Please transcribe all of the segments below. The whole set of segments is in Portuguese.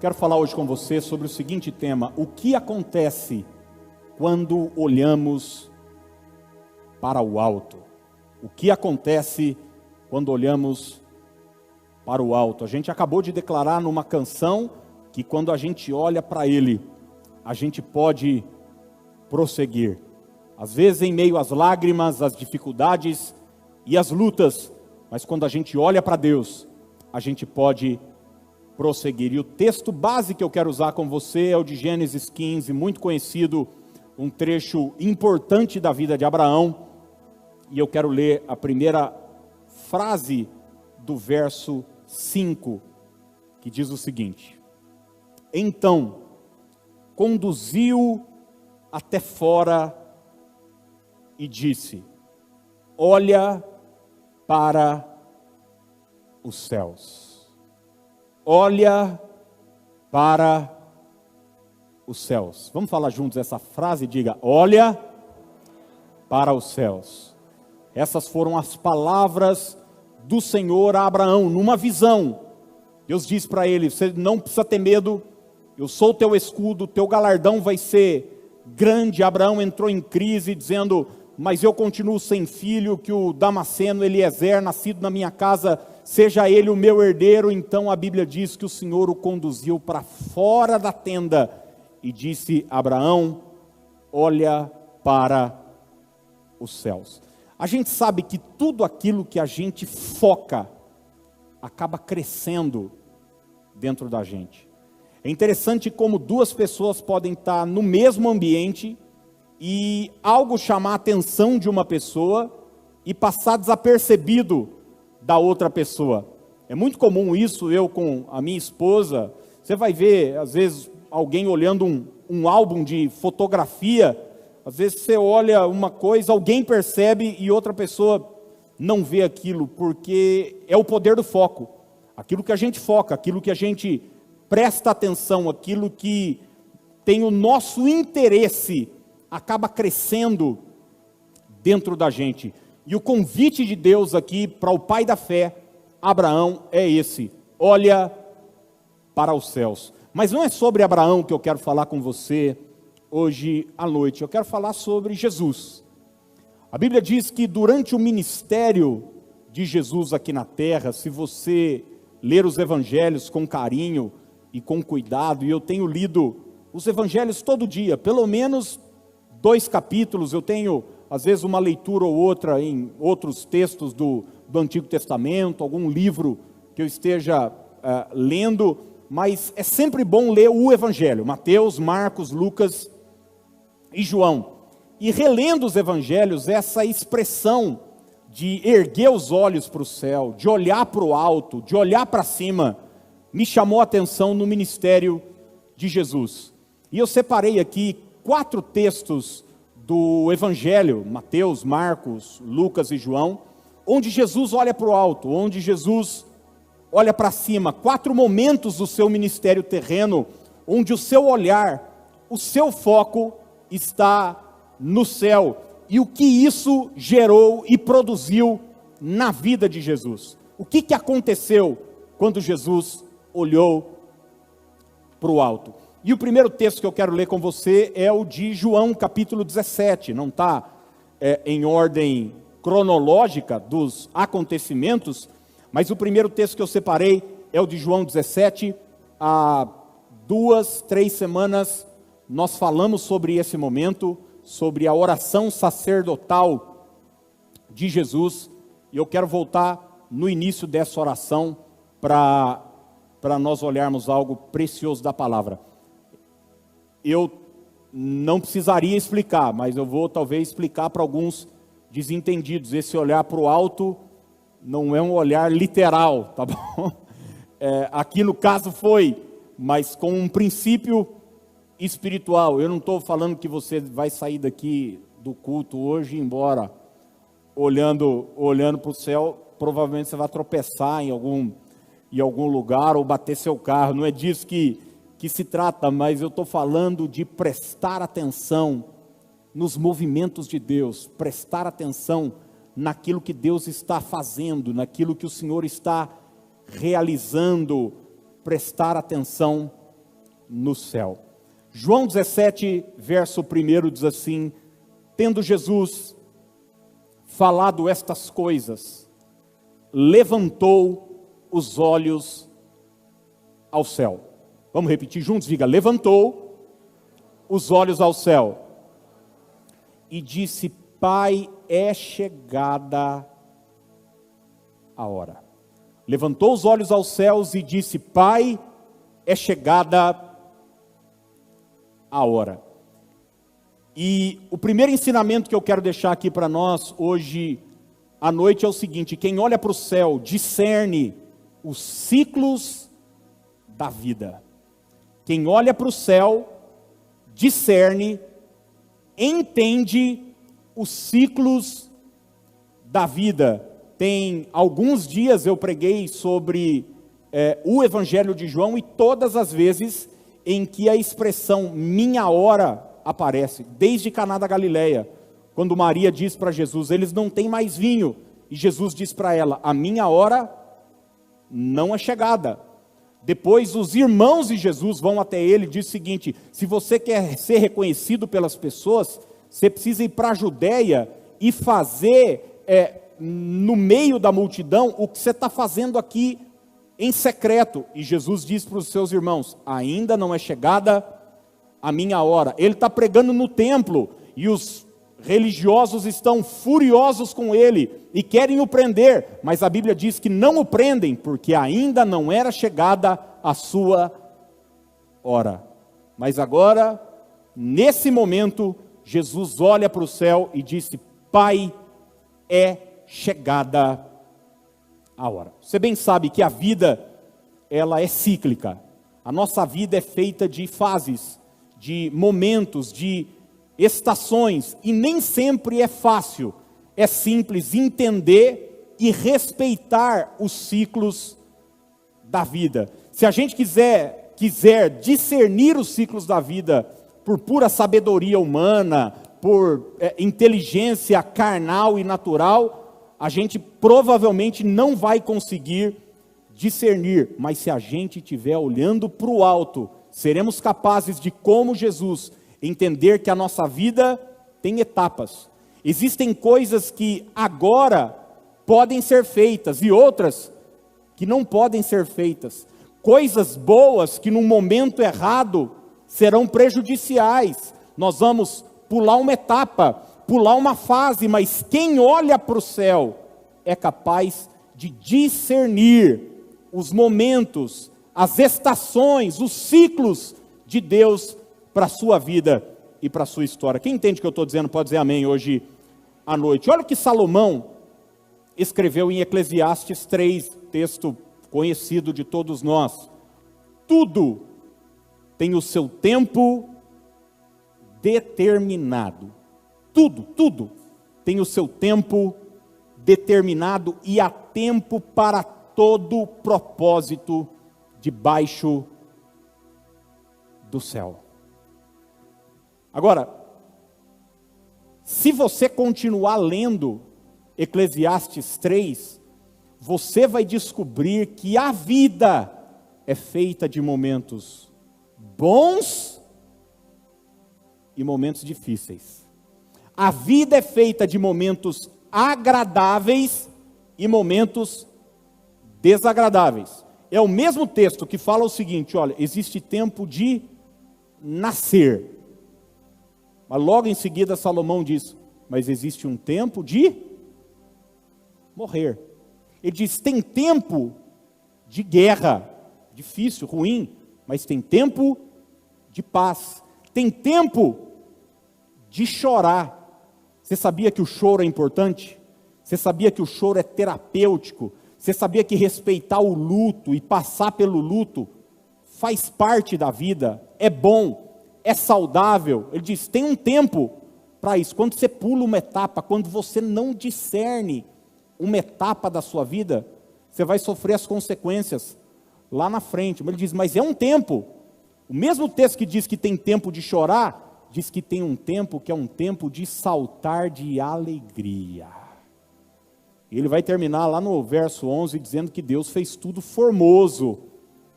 Quero falar hoje com você sobre o seguinte tema: o que acontece quando olhamos para o alto? O que acontece quando olhamos para o alto? A gente acabou de declarar numa canção que quando a gente olha para Ele, a gente pode prosseguir. Às vezes em meio às lágrimas, às dificuldades e às lutas, mas quando a gente olha para Deus, a gente pode prosseguir. E o texto base que eu quero usar com você é o de Gênesis 15, muito conhecido, um trecho importante da vida de Abraão. E eu quero ler a primeira frase do verso 5, que diz o seguinte: então conduziu até fora e disse: olha para os céus. Olha para os céus. Vamos falar juntos essa frase? Diga: olha para os céus. Essas foram as palavras do Senhor a Abraão, numa visão. Deus diz para ele: você não precisa ter medo, eu sou o teu escudo, teu galardão vai ser grande. Abraão entrou em crise dizendo: mas eu continuo sem filho, que o Damasceno Eliezer, nascido na minha casa, seja ele o meu herdeiro. Então a Bíblia diz que o Senhor o conduziu para fora da tenda e disse: Abraão, olha para os céus. A gente sabe que tudo aquilo que a gente foca acaba crescendo dentro da gente. É interessante como duas pessoas podem estar no mesmo ambiente e algo chamar a atenção de uma pessoa e passar desapercebido da outra pessoa. É muito comum isso. Eu com a minha esposa, você vai ver às vezes alguém olhando um álbum de fotografia. Às vezes você olha uma coisa, alguém percebe e outra pessoa não vê aquilo, porque é o poder do foco. Aquilo que a gente foca, aquilo que a gente presta atenção, aquilo que tem o nosso interesse, acaba crescendo dentro da gente. E o convite de Deus aqui para o pai da fé, Abraão, é esse: olha para os céus. Mas não é sobre Abraão que eu quero falar com você hoje à noite. Eu quero falar sobre Jesus. A Bíblia diz que durante o ministério de Jesus aqui na terra, se você ler os evangelhos com carinho e com cuidado, e eu tenho lido os evangelhos todo dia, pelo menos 2 capítulos, eu tenho às vezes uma leitura ou outra em outros textos do Antigo Testamento, algum livro que eu esteja lendo, mas é sempre bom ler o Evangelho, Mateus, Marcos, Lucas e João. E relendo os Evangelhos, essa expressão de erguer os olhos para o céu, de olhar para o alto, de olhar para cima, me chamou a atenção no ministério de Jesus. E eu separei aqui 4 textos do Evangelho, Mateus, Marcos, Lucas e João, onde Jesus olha para o alto, onde Jesus olha para cima. 4 momentos do seu ministério terreno, onde o seu olhar, o seu foco está no céu. E o que isso gerou e produziu na vida de Jesus. O que aconteceu quando Jesus olhou para o alto? E o primeiro texto que eu quero ler com você é o de João, capítulo 17. Não está em ordem cronológica dos acontecimentos, mas o primeiro texto que eu separei é o de João 17. Há 2, 3 semanas nós falamos sobre esse momento, sobre a oração sacerdotal de Jesus. E eu quero voltar no início dessa oração para nós olharmos algo precioso da palavra. Eu não precisaria explicar, mas eu vou talvez explicar para alguns desentendidos. Esse olhar para o alto não é um olhar literal, tá bom? Aqui no caso foi, mas com um princípio espiritual. Eu não estou falando que você vai sair daqui do culto hoje e ir embora olhando para o céu. Provavelmente você vai tropeçar em algum lugar ou bater seu carro. Não é disso que se trata, mas eu estou falando de prestar atenção nos movimentos de Deus, prestar atenção naquilo que Deus está fazendo, naquilo que o Senhor está realizando, prestar atenção no céu. João 17, verso 1 diz assim: tendo Jesus falado estas coisas, levantou os olhos ao céu. Vamos repetir juntos? Diga: levantou os olhos ao céu e disse: Pai, é chegada a hora. Levantou os olhos aos céus e disse: Pai, é chegada a hora. E o primeiro ensinamento que eu quero deixar aqui para nós hoje à noite é o seguinte: quem olha para o céu discerne os ciclos da vida. Quem olha para o céu discerne, entende os ciclos da vida. Tem alguns dias eu preguei sobre o Evangelho de João, e todas as vezes em que a expressão minha hora aparece, desde Caná da Galileia, quando Maria diz para Jesus: eles não têm mais vinho, e Jesus diz para ela: a minha hora não é chegada. Depois os irmãos de Jesus vão até ele e diz o seguinte: se você quer ser reconhecido pelas pessoas, você precisa ir para a Judéia e fazer no meio da multidão o que você está fazendo aqui em secreto. E Jesus diz para os seus irmãos: ainda não é chegada a minha hora. Ele está pregando no templo e os religiosos estão furiosos com ele e querem o prender, mas a Bíblia diz que não o prendem, porque ainda não era chegada a sua hora. Mas agora, nesse momento, Jesus olha para o céu e disse: Pai, é chegada a hora. Você bem sabe que a vida, ela é cíclica. A nossa vida é feita de fases, de momentos, de estações, e nem sempre é fácil, é simples entender e respeitar os ciclos da vida. Se a gente quiser discernir os ciclos da vida por pura sabedoria humana, por inteligência carnal e natural, a gente provavelmente não vai conseguir discernir. Mas se a gente estiver olhando para o alto, seremos capazes de, como Jesus, entender que a nossa vida tem etapas. Existem coisas que agora podem ser feitas e outras que não podem ser feitas. Coisas boas que num momento errado serão prejudiciais. Nós vamos pular uma etapa, pular uma fase, mas quem olha para o céu é capaz de discernir os momentos, as estações, os ciclos de Deus para a sua vida e para a sua história. Quem entende o que eu estou dizendo pode dizer amém hoje à noite. Olha o que Salomão escreveu em Eclesiastes 3, texto conhecido de todos nós: tudo tem o seu tempo determinado. Tudo tem o seu tempo determinado, e há tempo para todo propósito debaixo do céu. Agora, se você continuar lendo Eclesiastes 3, você vai descobrir que a vida é feita de momentos bons e momentos difíceis. A vida é feita de momentos agradáveis e momentos desagradáveis. É o mesmo texto que fala o seguinte: olha, existe tempo de nascer. Mas logo em seguida Salomão diz: mas existe um tempo de morrer. Ele diz: tem tempo de guerra, difícil, ruim, mas tem tempo de paz. Tem tempo de chorar. Você sabia que o choro é importante? Você sabia que o choro é terapêutico? Você sabia que respeitar o luto e passar pelo luto faz parte da vida? É bom, é saudável. Ele diz: tem um tempo para isso. Quando você pula uma etapa, quando você não discerne uma etapa da sua vida, você vai sofrer as consequências lá na frente. Mas ele diz: mas é um tempo. O mesmo texto que diz que tem tempo de chorar, diz que tem um tempo que é um tempo de saltar de alegria. E ele vai terminar lá no verso 11 dizendo que Deus fez tudo formoso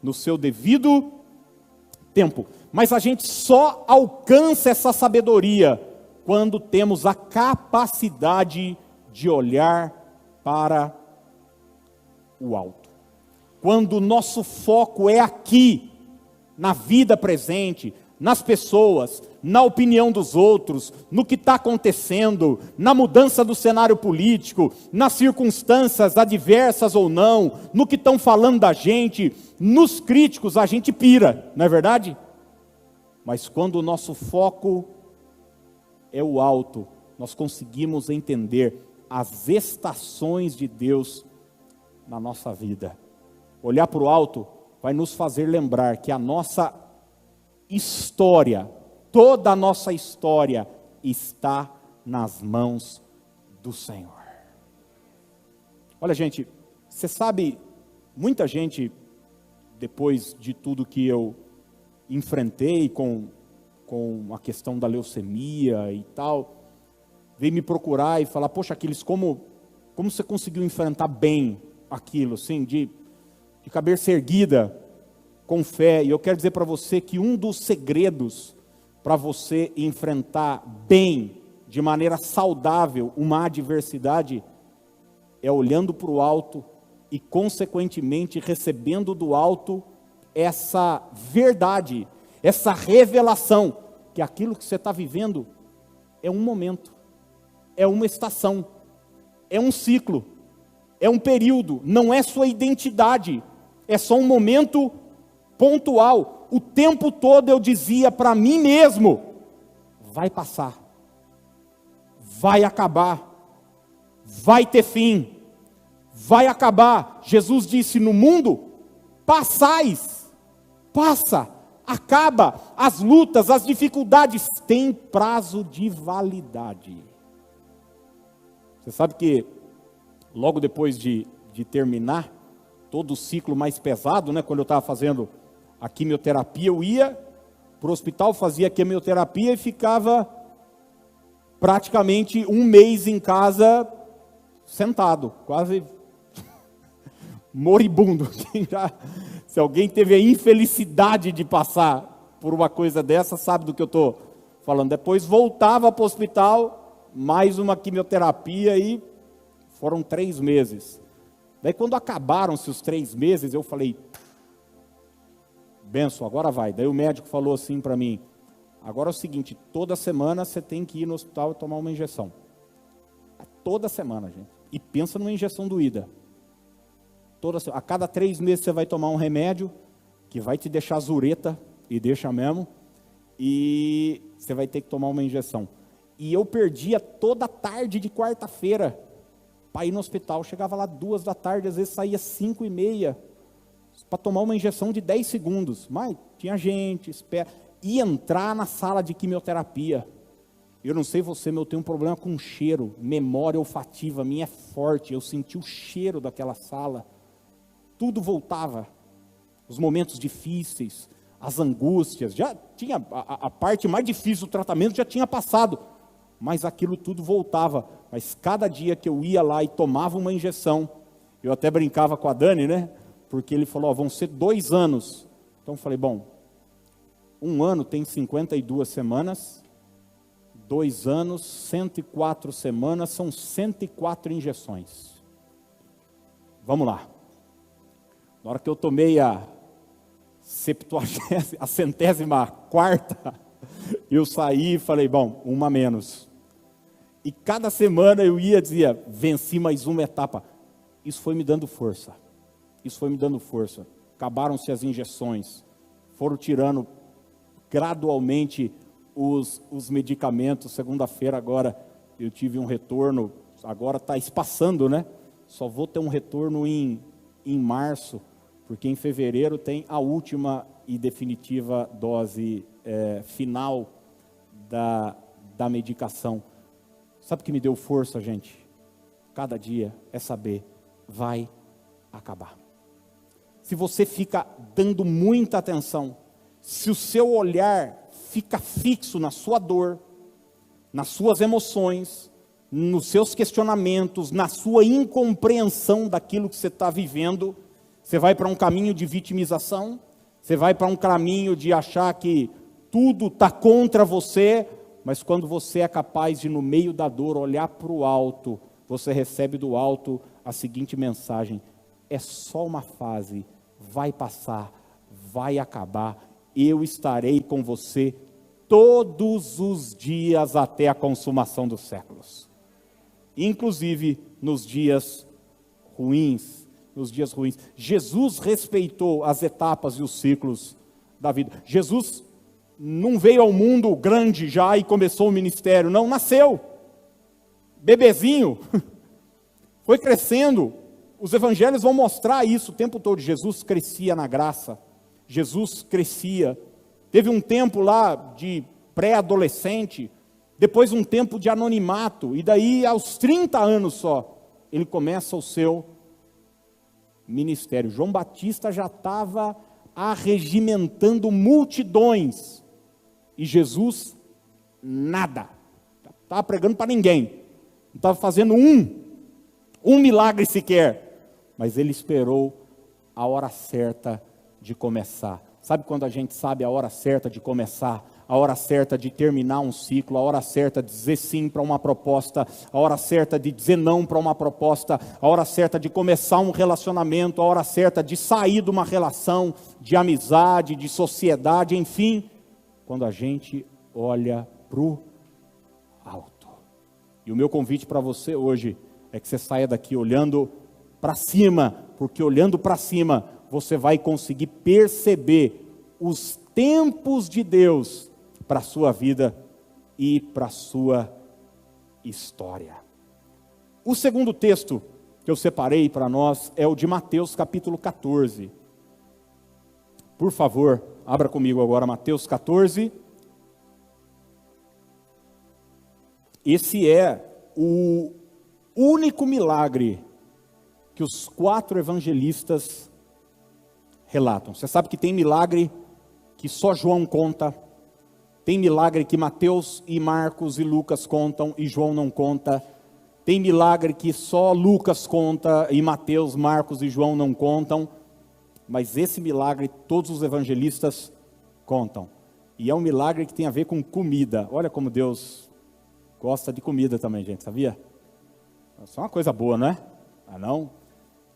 no seu devido tempo. Mas a gente só alcança essa sabedoria quando temos a capacidade de olhar para o alto. Quando o nosso foco é aqui, na vida presente, nas pessoas, na opinião dos outros, no que está acontecendo, na mudança do cenário político, nas circunstâncias adversas ou não, no que estão falando da gente, nos críticos a gente pira, não é verdade? Mas quando o nosso foco é o alto, nós conseguimos entender as estações de Deus na nossa vida. Olhar para o alto vai nos fazer lembrar que a nossa história, toda a nossa história está nas mãos do Senhor. Olha, gente, você sabe, muita gente, depois de tudo que eu enfrentei com a questão da leucemia e tal, veio me procurar e falar: poxa, Aquiles, como você conseguiu enfrentar bem aquilo, assim, de cabeça erguida, com fé? E eu quero dizer para você que um dos segredos para você enfrentar bem, de maneira saudável, uma adversidade, é olhando para o alto e, consequentemente, recebendo do alto essa verdade, essa revelação, que aquilo que você está vivendo é um momento, é uma estação, é um ciclo, é um período, não é sua identidade, é só um momento pontual. O tempo todo eu dizia para mim mesmo: vai passar, vai acabar, vai ter fim, vai acabar. Jesus disse: no mundo passais, passa, acaba. As lutas, as dificuldades têm prazo de validade. Você sabe que logo depois de terminar todo o ciclo mais pesado, né, quando eu estava fazendo a quimioterapia, eu ia para o hospital, fazia a quimioterapia e ficava praticamente um mês em casa, sentado, quase moribundo. Se alguém teve a infelicidade de passar por uma coisa dessa, sabe do que eu estou falando. Depois voltava para o hospital, mais uma quimioterapia, e foram 3 meses. Daí quando acabaram-se os 3 meses, eu falei: benção, agora vai. Daí o médico falou assim para mim: agora é o seguinte, toda semana você tem que ir no hospital e tomar uma injeção. Toda semana, gente. E pensa numa injeção doída. A cada 3 meses você vai tomar um remédio que vai te deixar zureta, e deixa mesmo, e você vai ter que tomar uma injeção. E eu perdia toda a tarde de quarta-feira para ir no hospital. Chegava lá 2 da tarde, às vezes saía 5:30, para tomar uma injeção de 10 segundos. Mas tinha gente, espera. E entrar na sala de quimioterapia. Eu não sei você, mas eu tenho um problema com cheiro. Memória olfativa minha é forte. Eu senti o cheiro daquela sala. Tudo voltava. Os momentos difíceis, as angústias. Já tinha, a parte mais difícil do tratamento já tinha passado. Mas aquilo tudo voltava. Mas cada dia que eu ia lá e tomava uma injeção, eu até brincava com a Dani, né? Porque ele falou: vão ser 2 anos. Então eu falei: bom, 1 ano tem 52 semanas, 2 anos, 104 semanas, são 104 injeções. Vamos lá. Na hora que eu tomei a 104ª, eu saí e falei: bom, uma menos. E cada semana eu ia, dizia: venci mais uma etapa. Isso foi me dando força. Isso foi me dando força. Acabaram-se as injeções. Foram tirando gradualmente os medicamentos. Segunda-feira agora eu tive um retorno. Agora está espaçando, né? Só vou ter um retorno em março, porque em fevereiro tem a última e definitiva dose final da medicação. Sabe o que me deu força, gente? Cada dia é saber: vai acabar. Se você fica dando muita atenção, se o seu olhar fica fixo na sua dor, nas suas emoções, nos seus questionamentos, na sua incompreensão daquilo que você está vivendo, você vai para um caminho de vitimização, Você vai para um caminho de achar que tudo está contra você, mas quando você é capaz de, no meio da dor, olhar para o alto, você recebe do alto a seguinte mensagem: é só uma fase, vai passar, vai acabar, eu estarei com você todos os dias até a consumação dos séculos. Inclusive nos dias ruins, Jesus respeitou as etapas e os ciclos da vida. Jesus não veio ao mundo grande já e começou o ministério, não, nasceu, bebezinho, foi crescendo. Os evangelhos vão mostrar isso o tempo todo. Jesus crescia na graça, Jesus crescia, teve um tempo lá de pré-adolescente, depois um tempo de anonimato, e daí aos 30 anos só, ele começa o seu ministério. João Batista já estava arregimentando multidões, e Jesus nada, estava pregando para ninguém, não estava fazendo um milagre sequer, mas ele esperou a hora certa de começar. Sabe quando a gente sabe a hora certa de começar, a hora certa de terminar um ciclo, a hora certa de dizer sim para uma proposta, a hora certa de dizer não para uma proposta, a hora certa de começar um relacionamento, a hora certa de sair de uma relação de amizade, de sociedade, enfim, quando a gente olha para o alto. E o meu convite para você hoje é que você saia daqui olhando para cima, porque olhando para cima você vai conseguir perceber os tempos de Deus para a sua vida e para a sua história. O segundo texto que eu separei para nós é o de Mateus capítulo 14. Por favor, abra comigo agora Mateus 14. Esse é o único milagre que os 4 evangelistas relatam. Você sabe que tem milagre que só João conta, tem milagre que Mateus e Marcos e Lucas contam e João não conta, tem milagre que só Lucas conta e Mateus, Marcos e João não contam, mas esse milagre todos os evangelistas contam, e é um milagre que tem a ver com comida. Olha como Deus gosta de comida também, gente, sabia? Isso é uma coisa boa, não é? Ah, não?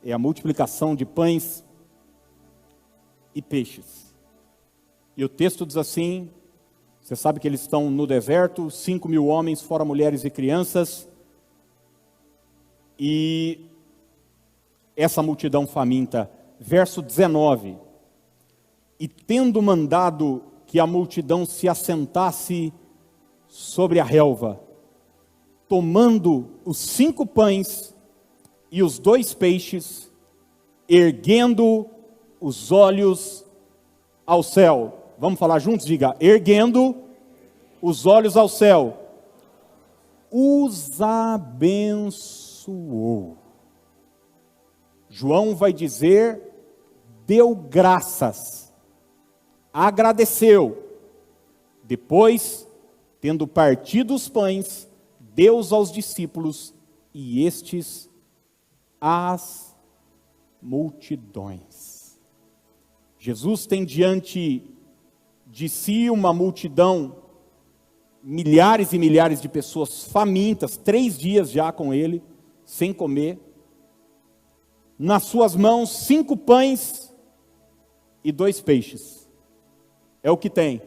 É a multiplicação de pães e peixes. E o texto diz assim, você sabe que eles estão no deserto, 5.000 homens, fora mulheres e crianças, e essa multidão faminta, verso 19, e tendo mandado que a multidão se assentasse sobre a relva, tomando os 5 pães e os 2 peixes, erguendo os olhos ao céu. Vamos falar juntos? Diga, erguendo os olhos ao céu, os abençoou. João vai dizer, deu graças, agradeceu. Depois, tendo partido os pães, deu aos discípulos e estes às multidões. Jesus tem diante de si uma multidão, milhares e milhares de pessoas famintas, 3 dias já com ele, sem comer. Nas suas mãos 5 pães e 2 peixes. É o que tem.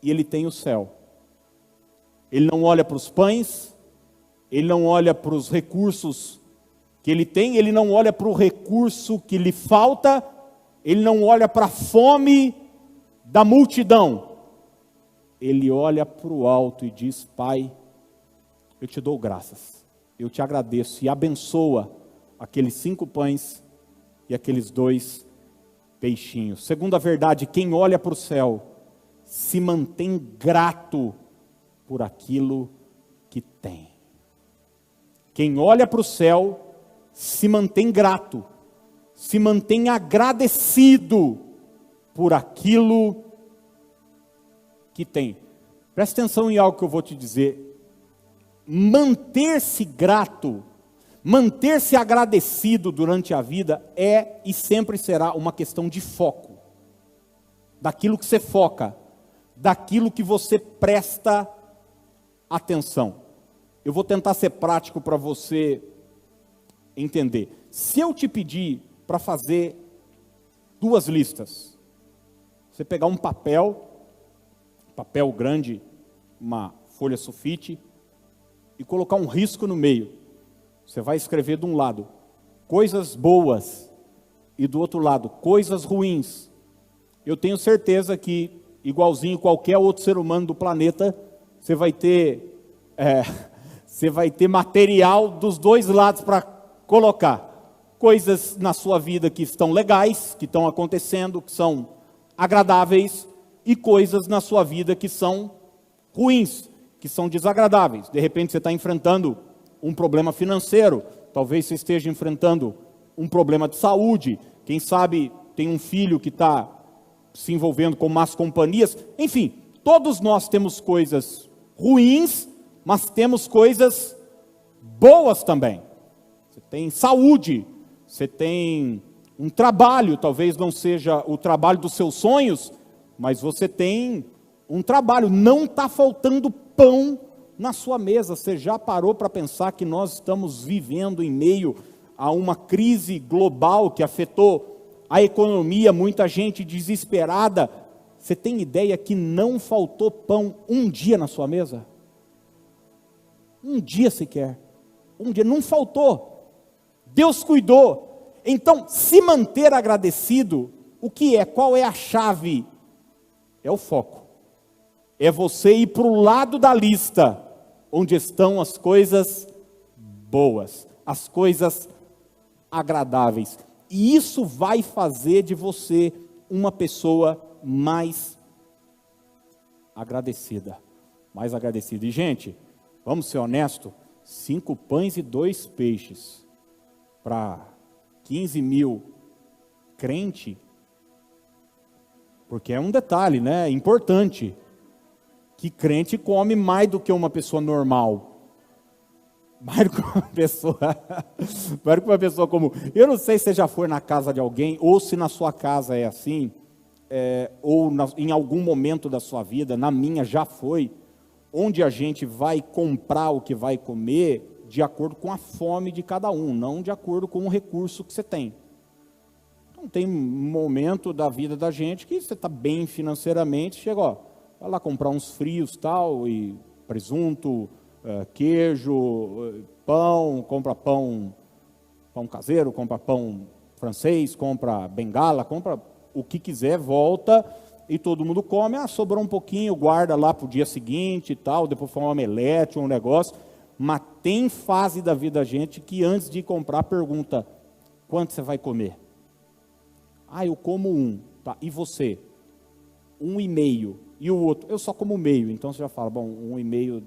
E ele tem o céu. Ele não olha para os pães, ele não olha para os recursos que ele tem, ele não olha para o recurso que lhe falta, ele não olha para a fome da multidão. Ele olha para o alto e diz, Pai, eu te dou graças, eu te agradeço, e abençoa aqueles 5 pães e aqueles 2 peixinhos. Segunda verdade, quem olha para o céu, se mantém grato por aquilo que tem. Quem olha para o céu, se mantém grato, se mantém agradecido por aquilo que tem. Presta atenção em algo que eu vou te dizer. Manter-se grato Manter-se agradecido durante a vida é e sempre será uma questão de foco. Daquilo que você foca, daquilo que você presta atenção. Eu vou tentar ser prático para você entender. Se eu te pedir para fazer 2 listas, você pegar um papel grande, uma folha sulfite, e colocar um risco no meio. Você vai escrever de um lado coisas boas e do outro lado coisas ruins. Eu tenho certeza que, igualzinho qualquer outro ser humano do planeta, você vai ter material dos 2 lados para colocar. Coisas na sua vida que estão legais, que estão acontecendo, que são agradáveis, e coisas na sua vida que são ruins, que são desagradáveis. De repente você está enfrentando um problema financeiro, talvez você esteja enfrentando um problema de saúde, quem sabe tem um filho que está se envolvendo com más companhias. Enfim, todos nós temos coisas ruins, mas temos coisas boas também. Você tem saúde, você tem um trabalho, talvez não seja o trabalho dos seus sonhos, mas você tem um trabalho, não está faltando pão na sua mesa. Você já parou para pensar que nós estamos vivendo em meio a uma crise global que afetou a economia, muita gente desesperada? Você tem ideia que não faltou pão um dia na sua mesa? Um dia sequer, um dia, não faltou. Deus cuidou. Então, se manter agradecido, o que é? Qual é a chave? É o foco. É você ir para o lado da lista, onde estão as coisas boas, as coisas agradáveis. E isso vai fazer de você uma pessoa mais agradecida. Mais agradecida. E, gente, vamos ser honestos, 5 pães e 2 peixes para 15 mil crente, porque é um detalhe, né? Importante, que crente come mais do que uma pessoa normal, mais do que uma pessoa comum. Eu não sei se você já foi na casa de alguém, ou se na sua casa é assim, em algum momento da sua vida, na minha já foi, onde a gente vai comprar o que vai comer de acordo com a fome de cada um, não de acordo com o recurso que você tem. Então tem momento da vida da gente que você está bem financeiramente, chega, vai lá comprar uns frios tal, e presunto, queijo, pão, compra pão caseiro, compra pão francês, compra bengala, compra o que quiser, volta e todo mundo come. Sobrou um pouquinho, guarda lá para o dia seguinte e tal, depois faz um omelete, um negócio. Mas tem fase da vida da gente que antes de comprar pergunta, quanto você vai comer? Eu como 1, tá, e você? 1,5, e o outro? Eu só como meio. Então você já fala, bom, 1,5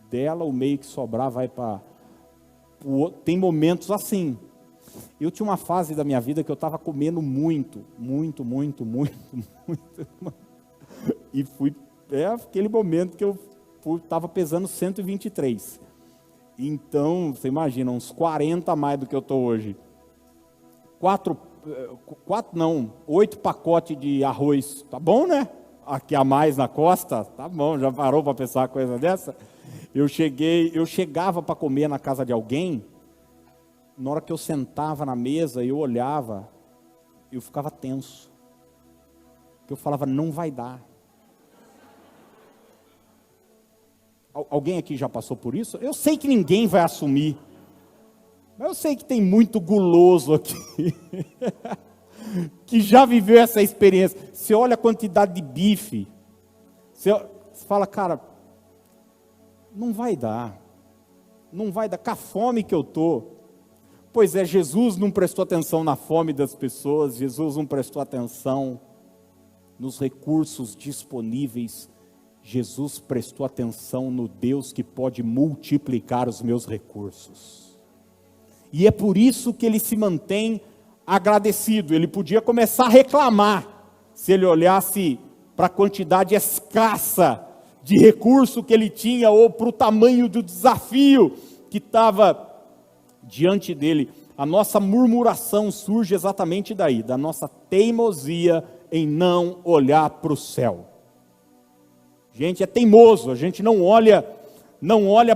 dela, o meio que sobrar vai para o outro. Tem momentos assim. Eu tinha uma fase da minha vida que eu estava comendo muito. E fui, aquele momento que eu estava pesando 123. Então, você imagina, uns 40 a mais do que eu estou hoje. 8 pacotes de arroz, tá bom, né? Aqui a mais na costa, tá bom, já parou para pensar uma coisa dessa? Eu chegava para comer na casa de alguém, na hora que eu sentava na mesa, eu olhava, eu ficava tenso. Eu falava, não vai dar. Alguém aqui já passou por isso? Eu sei que ninguém vai assumir, mas eu sei que tem muito guloso aqui, que já viveu essa experiência. Você olha a quantidade de bife, você fala, cara, não vai dar, com a fome que eu estou. Pois é, Jesus não prestou atenção na fome das pessoas, Jesus não prestou atenção nos recursos disponíveis, Jesus prestou atenção no Deus que pode multiplicar os meus recursos. E é por isso que ele se mantém agradecido. Ele podia começar a reclamar, se ele olhasse para a quantidade escassa de recurso que ele tinha, ou para o tamanho do desafio que estava diante dele. A nossa murmuração surge exatamente daí, da nossa teimosia em não olhar para o céu. Gente, é teimoso, a gente não olha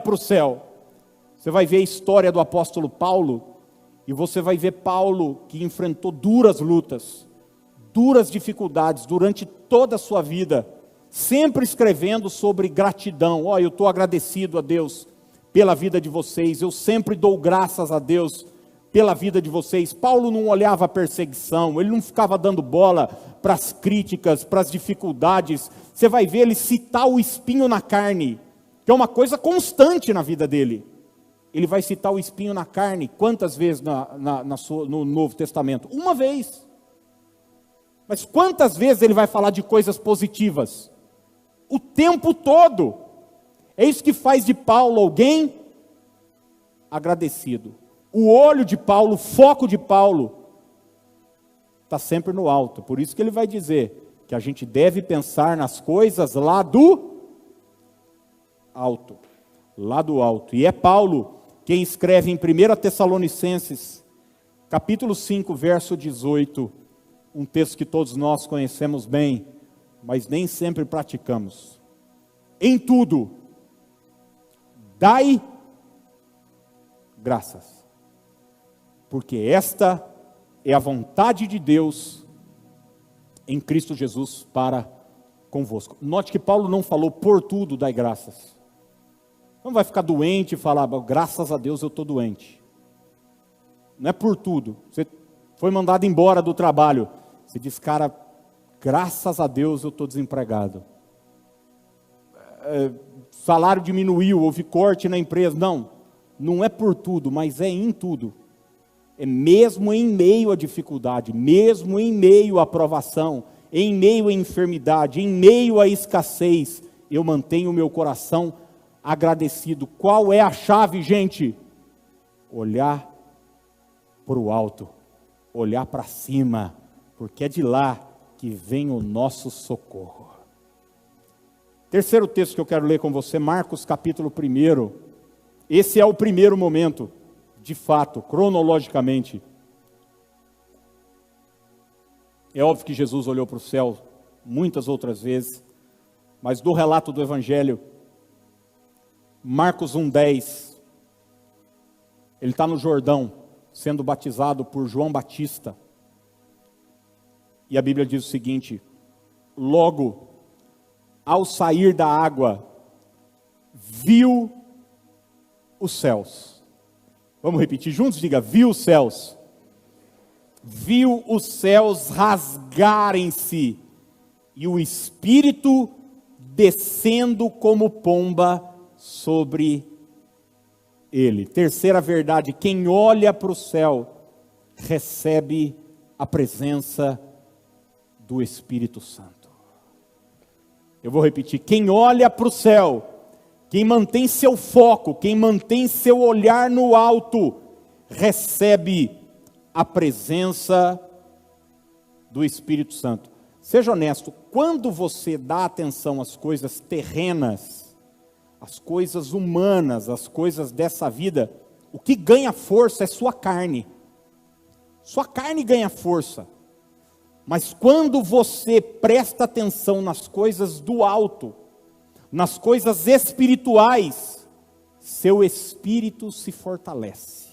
para o céu. Você vai ver a história do apóstolo Paulo, e você vai ver Paulo que enfrentou duras lutas, duras dificuldades durante toda a sua vida, sempre escrevendo sobre gratidão. Eu estou agradecido a Deus pela vida de vocês, eu sempre dou graças a Deus pela vida de vocês. Paulo não olhava a perseguição, ele não ficava dando bola para as críticas, para as dificuldades. Você vai ver ele citar o espinho na carne, que é uma coisa constante na vida dele. Ele vai citar o espinho na carne, quantas vezes no Novo Testamento? Uma vez. Mas quantas vezes ele vai falar de coisas positivas? O tempo todo. É isso que faz de Paulo alguém agradecido. O olho de Paulo, o foco de Paulo, está sempre no alto. Por isso que ele vai dizer que a gente deve pensar nas coisas lá do alto. Lá do alto. E é Paulo quem escreve em 1 Tessalonicenses, capítulo 5, verso 18, um texto que todos nós conhecemos bem, mas nem sempre praticamos. Em tudo, dai graças, porque esta é a vontade de Deus em Cristo Jesus para convosco. Note que Paulo não falou por tudo dai graças. Não vai ficar doente e falar, graças a Deus eu estou doente. Não é por tudo. Você foi mandado embora do trabalho. Você diz, cara, graças a Deus eu estou desempregado. Salário diminuiu, houve corte na empresa. Não é por tudo, mas é em tudo. É mesmo em meio à dificuldade, mesmo em meio à provação, em meio à enfermidade, em meio à escassez, eu mantenho o meu coração agradecido. Qual é a chave, gente? Olhar para o alto, olhar para cima, porque é de lá que vem o nosso socorro. Terceiro texto que eu quero ler com você, Marcos capítulo 1. Esse é o primeiro momento, de fato, cronologicamente. É óbvio que Jesus olhou para o céu muitas outras vezes, mas do relato do Evangelho, Marcos 1:10, ele está no Jordão, sendo batizado por João Batista, e a Bíblia diz o seguinte, logo, ao sair da água, viu os céus. Vamos repetir juntos? Diga, viu os céus. Viu os céus rasgarem-se, e o Espírito descendo como pomba sobre ele. Terceira verdade, quem olha para o céu, recebe a presença do Espírito Santo. Eu vou repetir, quem olha para o céu, quem mantém seu foco, quem mantém seu olhar no alto, recebe a presença do Espírito Santo. Seja honesto, quando você dá atenção às coisas terrenas, as coisas humanas, as coisas dessa vida, o que ganha força é sua carne. Sua carne ganha força. Mas quando você presta atenção nas coisas do alto, nas coisas espirituais, seu espírito se fortalece.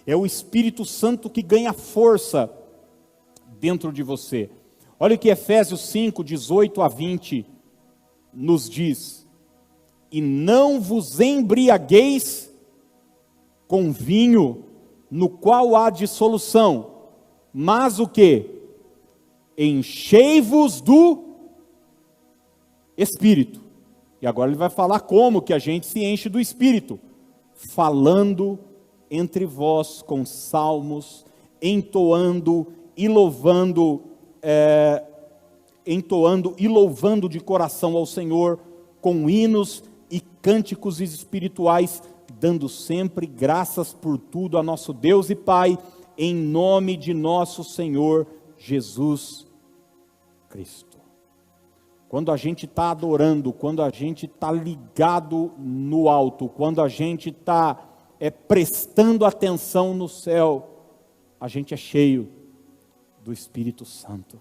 É o Espírito Santo que ganha força dentro de você. Olha o que Efésios 5, 18 a 20 nos diz. E não vos embriagueis com vinho, no qual há dissolução, mas o que? Enchei-vos do Espírito. E agora ele vai falar como que a gente se enche do Espírito. Falando entre vós com salmos, entoando e louvando de coração ao Senhor, com hinos e cânticos espirituais, dando sempre graças por tudo a nosso Deus e Pai, em nome de nosso Senhor Jesus Cristo. Quando a gente está adorando, quando a gente está ligado no alto, quando a gente está é prestando atenção no céu, a gente é cheio do Espírito Santo.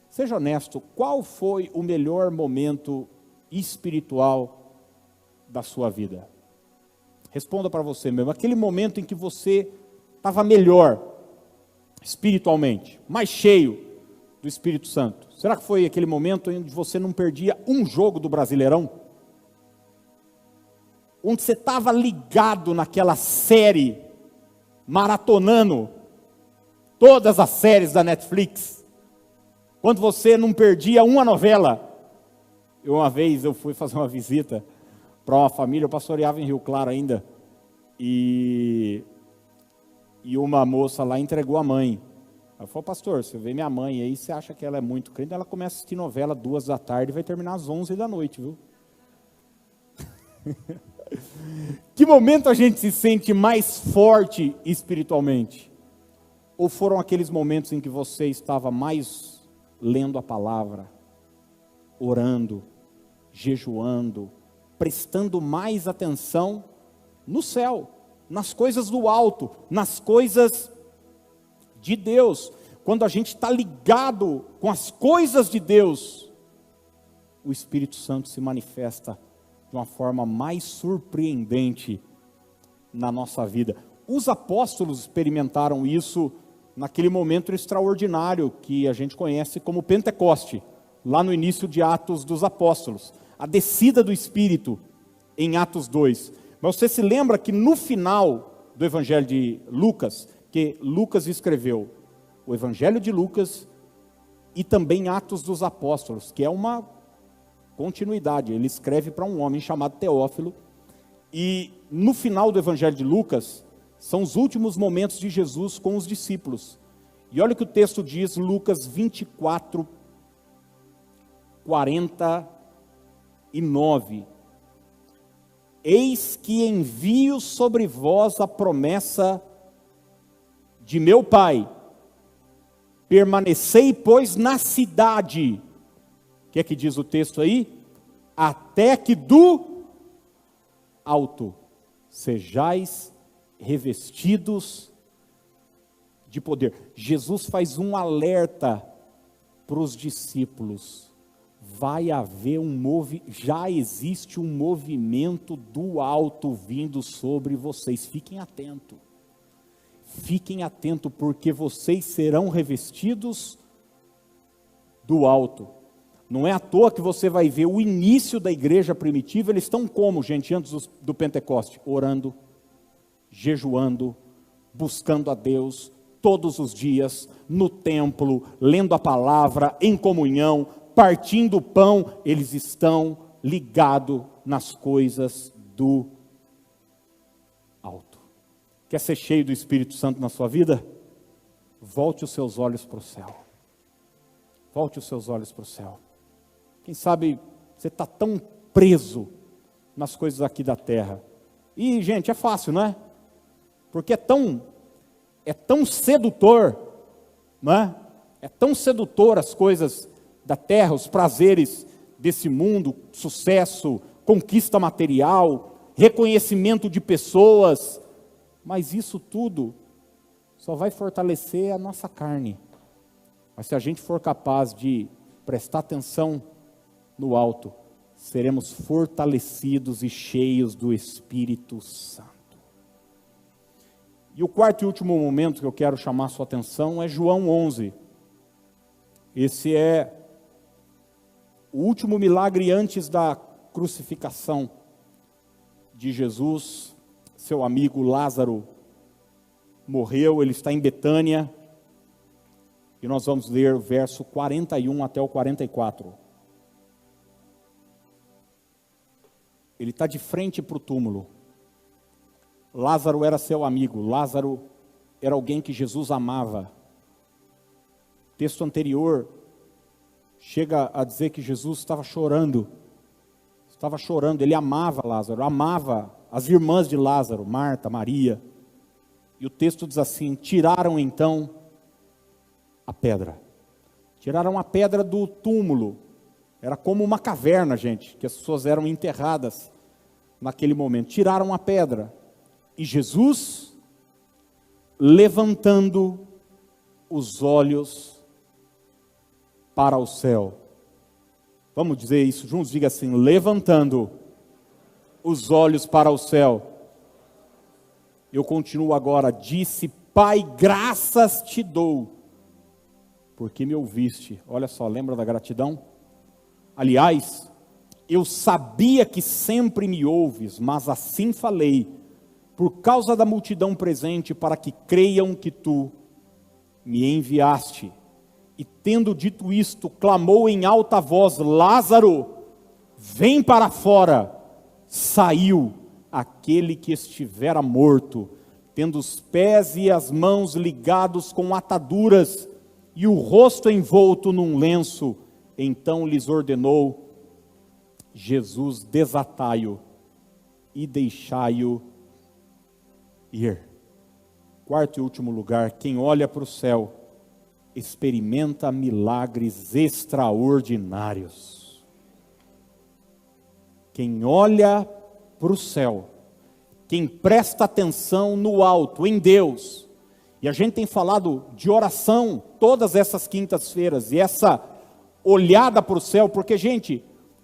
Seja honesto, qual foi o melhor momento espiritual da sua vida? Responda para você mesmo, aquele momento em que você estava melhor espiritualmente, mais cheio do Espírito Santo. Será que foi aquele momento em que você não perdia um jogo do Brasileirão? Onde você estava ligado naquela série, maratonando todas as séries da Netflix, quando você não perdia uma novela. Uma vez eu fui fazer uma visita para uma família, eu pastoreava em Rio Claro ainda, e uma moça lá entregou a mãe. Ela falou: pastor, você vê minha mãe aí, você acha que ela é muito crente? Ela começa a assistir novela 2 da tarde e vai terminar às 11 da noite, viu? Que momento a gente se sente mais forte espiritualmente? Ou foram aqueles momentos em que você estava mais lendo a palavra, orando, jejuando, prestando mais atenção no céu, nas coisas do alto, nas coisas de Deus? Quando a gente está ligado com as coisas de Deus, o Espírito Santo se manifesta de uma forma mais surpreendente na nossa vida. Os apóstolos experimentaram isso naquele momento extraordinário que a gente conhece como Pentecoste, lá no início de Atos dos Apóstolos, a descida do Espírito em Atos 2. Mas você se lembra que no final do Evangelho de Lucas, que Lucas escreveu o Evangelho de Lucas e também Atos dos Apóstolos, que é uma continuidade. Ele escreve para um homem chamado Teófilo, e no final do Evangelho de Lucas são os últimos momentos de Jesus com os discípulos. E olha o que o texto diz, Lucas 24, 49. Eis que envio sobre vós a promessa de meu Pai. Permanecei, pois, na cidade. O que é que diz o texto aí? Até que do alto sejais revestidos de poder. Jesus faz um alerta para os discípulos. Vai haver já existe um movimento do alto vindo sobre vocês. Fiquem atentos. Fiquem atentos, porque vocês serão revestidos do alto. Não é à toa que você vai ver o início da igreja primitiva. Eles estão como, gente, antes do Pentecoste? Orando, jejuando, buscando a Deus todos os dias, no templo, lendo a palavra, em comunhão, partindo o pão. Eles estão ligados nas coisas do alto. Quer ser cheio do Espírito Santo na sua vida? Volte os seus olhos para o céu. Volte os seus olhos para o céu. Quem sabe você está tão preso nas coisas aqui da terra. E, gente, é fácil, não é? Porque é tão sedutor, não é? É tão sedutor as coisas da terra, os prazeres desse mundo, sucesso, conquista material, reconhecimento de pessoas. Mas isso tudo só vai fortalecer a nossa carne. Mas se a gente for capaz de prestar atenção no alto, seremos fortalecidos e cheios do Espírito Santo. E o quarto e último momento que eu quero chamar a sua atenção é João 11. Esse é o último milagre antes da crucificação de Jesus. Seu amigo Lázaro morreu, ele está em Betânia, e nós vamos ler o verso 41 até o 44. Ele está de frente para o túmulo. Lázaro era seu amigo, Lázaro era alguém que Jesus amava. O texto anterior chega a dizer que Jesus estava chorando, ele amava Lázaro, amava as irmãs de Lázaro, Marta, Maria. E o texto diz assim: tiraram então a pedra. Tiraram a pedra do túmulo. Era como uma caverna, gente, que as pessoas eram enterradas naquele momento. Tiraram a pedra. E Jesus, levantando os olhos para o céu. Vamos dizer isso juntos? Diga assim: levantando os olhos para o céu. Eu continuo agora. Disse: Pai, graças te dou, porque me ouviste. Olha só, lembra da gratidão? Aliás, eu sabia que sempre me ouves, mas assim falei, por causa da multidão presente, para que creiam que tu me enviaste. E tendo dito isto, clamou em alta voz: Lázaro, vem para fora. Saiu aquele que estivera morto, tendo os pés e as mãos ligados com ataduras, e o rosto envolto num lenço. Então lhes ordenou Jesus: desatai-o e deixai-o ir. Quarto e último lugar: quem olha para o céu experimenta milagres extraordinários. Quem olha para o céu, quem presta atenção no alto, em Deus. E a gente tem falado de oração todas essas quintas-feiras, e essa olhada para o céu, porque, gente,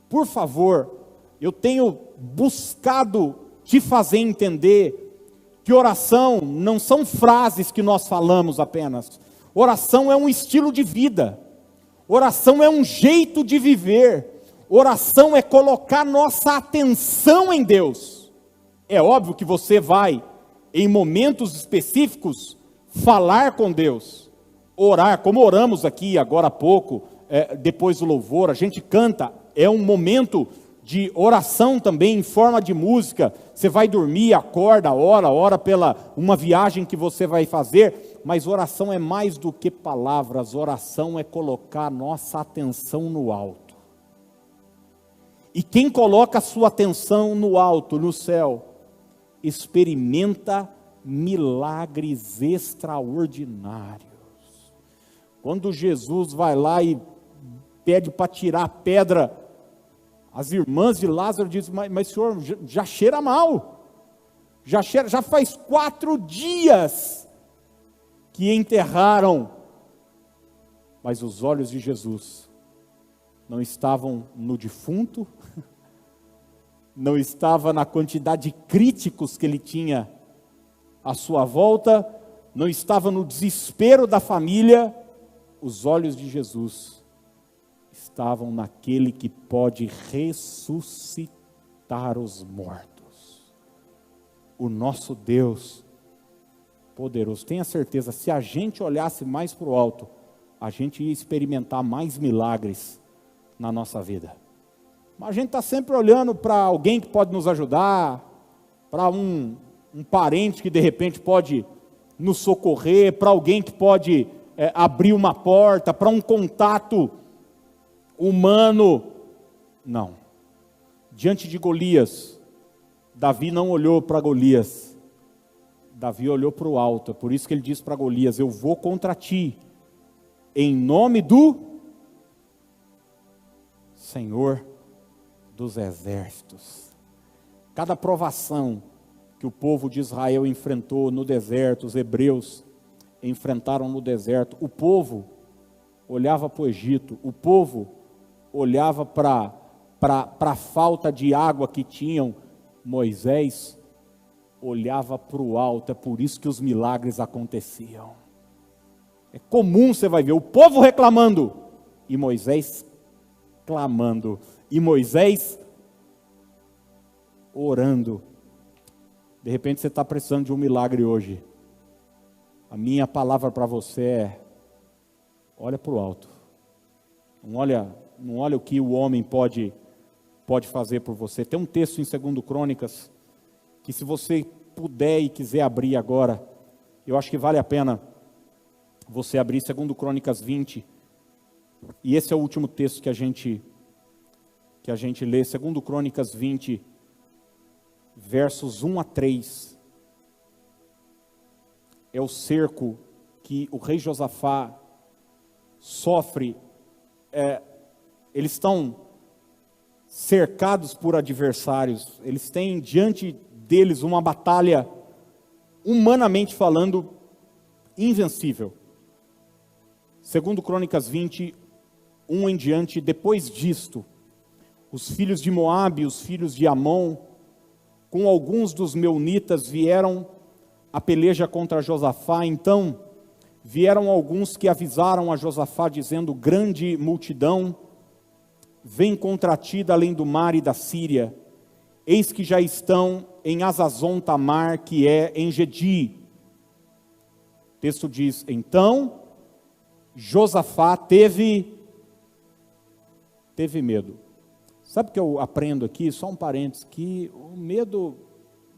por favor, eu tenho buscado te fazer entender que oração não são frases que nós falamos apenas. Oração é um estilo de vida. Oração é um jeito de viver. Oração é colocar nossa atenção em Deus. É óbvio que você vai, em momentos específicos, falar com Deus, orar, como oramos aqui agora há pouco, depois do louvor, a gente canta, é um momento de oração também, em forma de música. Você vai dormir, acorda, ora pela uma viagem que você vai fazer, mas oração é mais do que palavras. Oração é colocar nossa atenção no alto. E quem coloca a sua atenção no alto, no céu, experimenta milagres extraordinários. Quando Jesus vai lá e pede para tirar a pedra, as irmãs de Lázaro dizem: mas senhor, já cheira mal, já faz 4 dias que enterraram. Mas os olhos de Jesus não estavam no defunto, não estava na quantidade de críticos que ele tinha à sua volta, não estava no desespero da família. Os olhos de Jesus estavam naquele que pode ressuscitar os mortos. O nosso Deus poderoso. Tenha certeza, se a gente olhasse mais para o alto, a gente ia experimentar mais milagres na nossa vida. Mas a gente está sempre olhando para alguém que pode nos ajudar, para um parente que de repente pode nos socorrer, para alguém que pode abrir uma porta, para um contato humano. Não. Diante de Golias, Davi não olhou para Golias, Davi olhou para o alto. É por isso que ele disse para Golias: eu vou contra ti, em nome do Senhor dos exércitos. Cada provação que o povo de Israel enfrentou no deserto, os hebreus enfrentaram no deserto, o povo olhava para o Egito, o povo olhava para a falta de água que tinham. Moisés olhava para o alto. É por isso que os milagres aconteciam. É comum, você vai ver o povo reclamando e Moisés clamando, e Moisés orando. De repente você está precisando de um milagre hoje. A minha palavra para você é: olha para o alto. Não olha o que o homem pode fazer por você. Tem um texto em 2 Crônicas, que se você puder e quiser abrir agora, eu acho que vale a pena você abrir 2 Crônicas 20, e esse é o último texto que a gente lê, 2 Crônicas 20, versos 1 a 3, é o cerco que o rei Josafá sofre. Eles estão cercados por adversários, eles têm diante deles uma batalha humanamente falando, invencível. Segundo Crônicas 20, 1 em diante, depois disto, os filhos de Moabe e os filhos de Amon, com alguns dos meunitas, vieram a peleja contra Josafá. Então vieram alguns que avisaram a Josafá, dizendo: grande multidão vem contra ti da além do mar e da Síria. Eis que já estão em Azazon Tamar, que é em Gedi. O texto diz: então Josafá teve medo. Sabe o que eu aprendo aqui? Só um parênteses, que o medo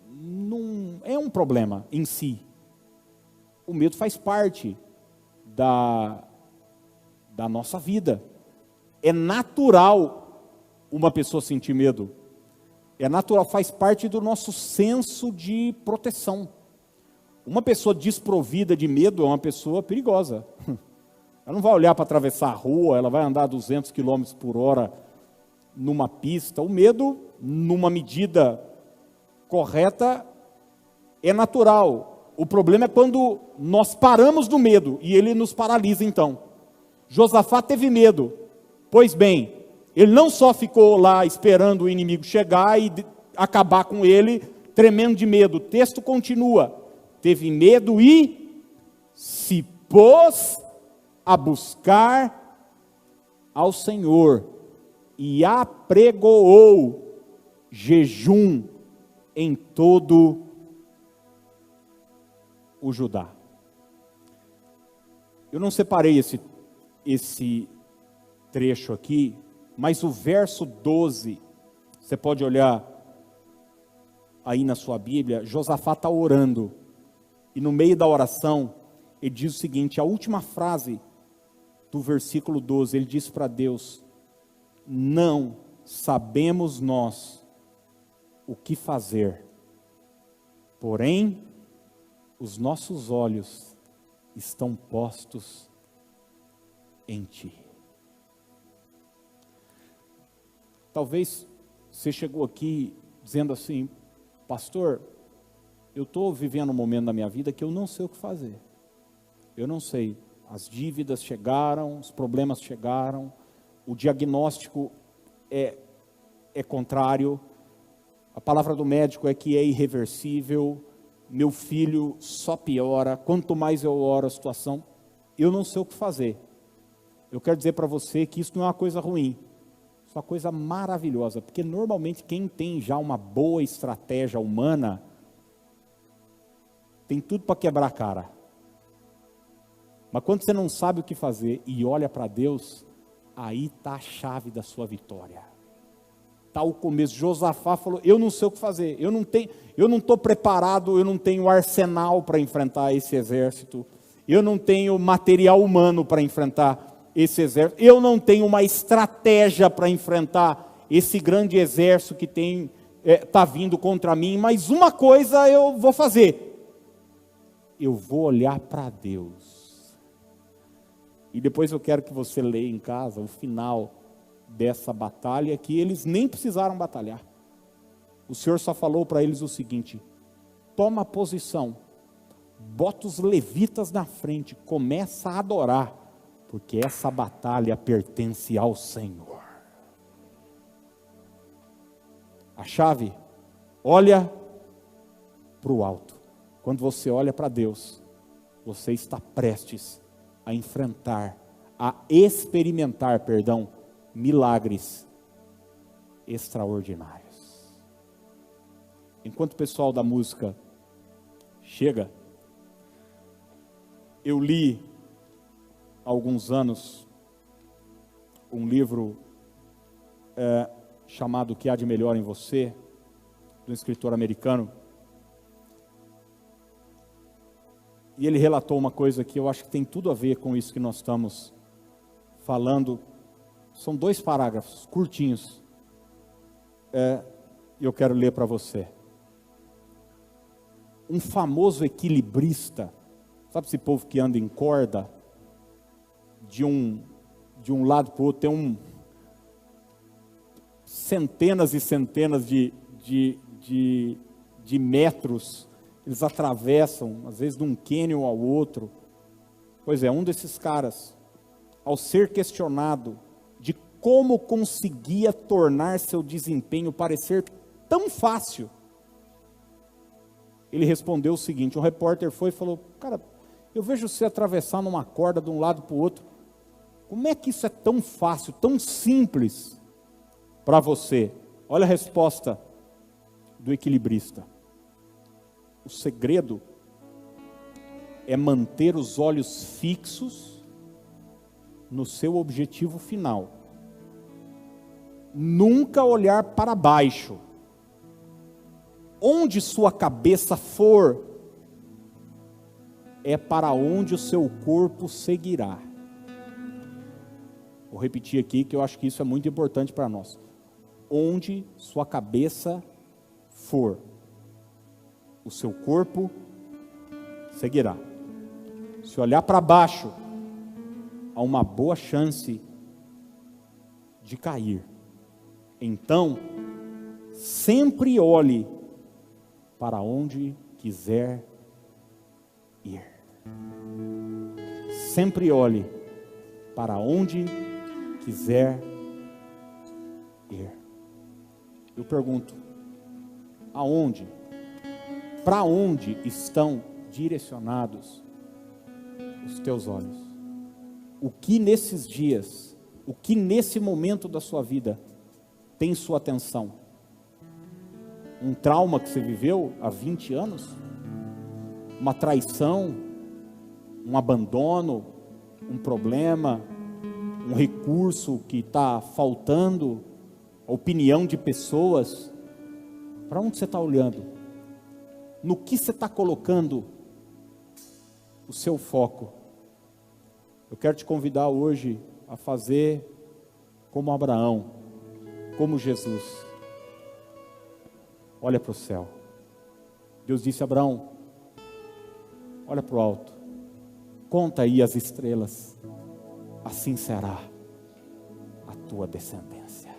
não é um problema em si. O medo faz parte da nossa vida. É natural uma pessoa sentir medo. É natural, faz parte do nosso senso de proteção. Uma pessoa desprovida de medo é uma pessoa perigosa. Ela não vai olhar para atravessar a rua, ela vai andar a 200 km por hora numa pista. O medo, numa medida correta, é natural. O problema é quando nós paramos do medo e ele nos paralisa então. Josafá teve medo. Pois bem, ele não só ficou lá esperando o inimigo chegar e acabar com ele, tremendo de medo. O texto continua. Teve medo e se pôs a buscar ao Senhor e apregoou jejum em todo o Judá. Eu não separei esse trecho aqui, mas o verso 12, você pode olhar aí na sua Bíblia. Josafá está orando, e no meio da oração, ele diz o seguinte, a última frase do versículo 12, ele diz para Deus: não sabemos nós o que fazer, porém, os nossos olhos estão postos em Ti. Talvez você chegou aqui dizendo assim: pastor, eu estou vivendo um momento da minha vida que eu não sei o que fazer. Eu não sei, as dívidas chegaram, os problemas chegaram, o diagnóstico é contrário, a palavra do médico é que é irreversível, meu filho só piora, quanto mais eu oro a situação, eu não sei o que fazer. Eu quero dizer para você que isso não é uma coisa ruim, isso é uma coisa maravilhosa, porque normalmente quem tem já uma boa estratégia humana, tem tudo para quebrar a cara. Mas quando você não sabe o que fazer e olha para Deus, aí está a chave da sua vitória. Está o começo. Josafá falou: eu não sei o que fazer, eu não estou preparado, eu não tenho arsenal para enfrentar esse exército, eu não tenho material humano para enfrentar esse exército, eu não tenho uma estratégia para enfrentar esse grande exército que está vindo contra mim, mas uma coisa eu vou fazer, eu vou olhar para Deus. E depois eu quero que você leia em casa o final dessa batalha, que eles nem precisaram batalhar. O Senhor só falou para eles o seguinte: toma posição, bota os levitas na frente, começa a adorar, porque essa batalha pertence ao Senhor. A chave, olha para o alto. Quando você olha para Deus, você está prestes a enfrentar, a experimentar, milagres extraordinários. Enquanto o pessoal da música chega, eu li há alguns anos um livro chamado O que há de melhor em você, de um escritor americano. E ele relatou uma coisa que eu acho que tem tudo a ver com isso que nós estamos falando. São 2 parágrafos curtinhos. E eu quero ler para você. Um famoso equilibrista, sabe esse povo que anda em corda, de um lado para o outro, tem centenas e centenas de metros eles atravessam, às vezes de um cânion ao outro. Pois é, um desses caras, ao ser questionado de como conseguia tornar seu desempenho parecer tão fácil, ele respondeu o seguinte: um repórter foi e falou: cara, eu vejo você atravessar numa corda de um lado para o outro, como é que isso é tão fácil, tão simples para você? Olha a resposta do equilibrista: o segredo é manter os olhos fixos no seu objetivo final, nunca olhar para baixo. Onde sua cabeça for, é para onde o seu corpo seguirá. Vou repetir aqui, que eu acho que isso é muito importante para nós. Onde sua cabeça for, o seu corpo seguirá. Se olhar para baixo, há uma boa chance de cair. Então, sempre olhe para onde quiser ir. Sempre olhe para onde quiser ir. Eu pergunto: aonde? Para onde estão direcionados os teus olhos? O que nesses dias, o que nesse momento da sua vida tem sua atenção? Um trauma que você viveu há 20 anos? Uma traição? Um abandono? Um problema? Um recurso que está faltando? A opinião de pessoas? Para onde você está olhando? No que você está colocando o seu foco? Eu quero te convidar hoje a fazer como Abraão, como Jesus. Olha para o céu. Deus disse a Abraão: olha para o alto, conta aí as estrelas, assim será a tua descendência.